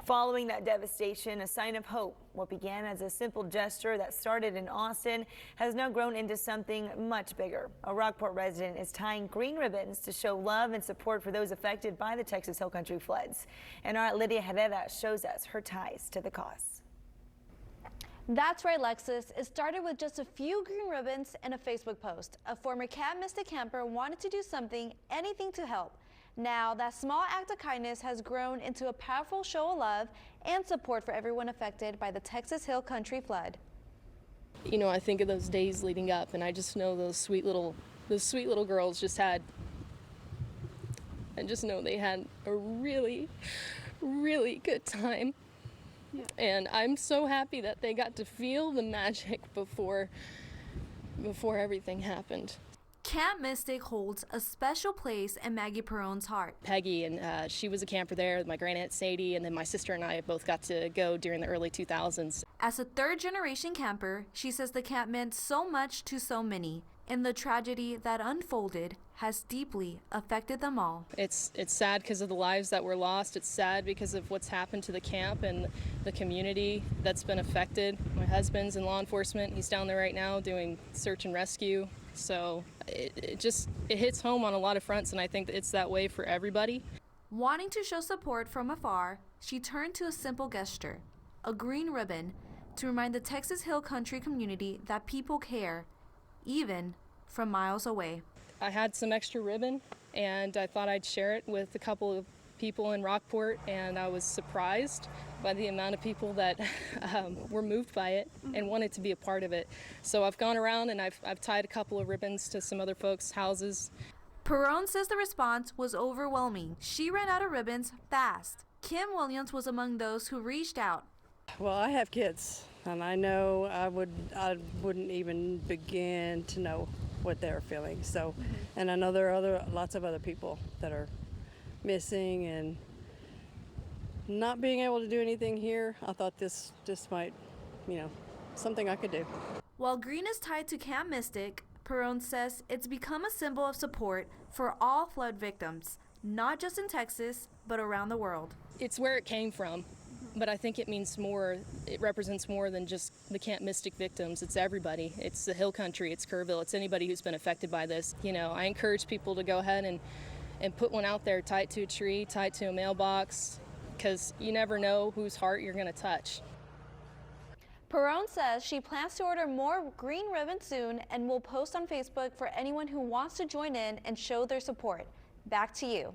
Following that devastation, a sign of hope. What began as a simple gesture that started in Austin has now grown into something much bigger. A Rockport resident is tying green ribbons to show love and support for those affected by the Texas Hill Country floods. And our Lydia Herrera shows us her ties to the cause. That's right, Lexus. It started with just a few green ribbons and a Facebook post. A former Camp Mystic camper wanted to do something, anything to help. Now, that small act of kindness has grown into a powerful show of love and support for everyone affected by the Texas Hill Country flood. You know, I think of those days leading up, and I just know those sweet little girls I just know they had a really, really good time. Yeah. And I'm so happy that they got to feel the magic before everything happened. Camp Mystic holds a special place in Maggie Perron's heart. Peggy, and she was a camper there, my grandaunt Sadie, and then my sister and I both got to go during the early 2000s. As a third-generation camper, she says the camp meant so much to so many, and the tragedy that unfolded has deeply affected them all. It's sad because of the lives that were lost. It's sad because of what's happened to the camp and the community that's been affected. My husband's in law enforcement. He's down there right now doing search and rescue. So it hits home on a lot of fronts, and I think that it's that way for everybody. Wanting to show support from afar, she turned to a simple gesture, a green ribbon, to remind the Texas Hill Country community that people care, even from miles away. I had some extra ribbon, and I thought I'd share it with a couple of people in Rockport, and I was surprised by the amount of people that were moved by it and wanted to be a part of it. So I've gone around and I've tied a couple of ribbons to some other folks' houses. Perron says the response was overwhelming. She ran out of ribbons fast. Kim Williams was among those who reached out. Well, I have kids, and I know I wouldn't even begin to know what they're feeling. So, and I know there are lots of other people that are missing and not being able to do anything here. I thought this might, something I could do. While green is tied to Camp Mystic, Perron says it's become a symbol of support for all flood victims, not just in Texas, but around the world. It's where it came from, but I think it means more, it represents more than just the Camp Mystic victims. It's everybody. It's the Hill Country, it's Kerrville, it's anybody who's been affected by this. I encourage people to go ahead and put one out there, tie it to a tree, tie it to a mailbox, because you never know whose heart you're going to touch. Perron says she plans to order more green ribbons soon and will post on Facebook for anyone who wants to join in and show their support. Back to you.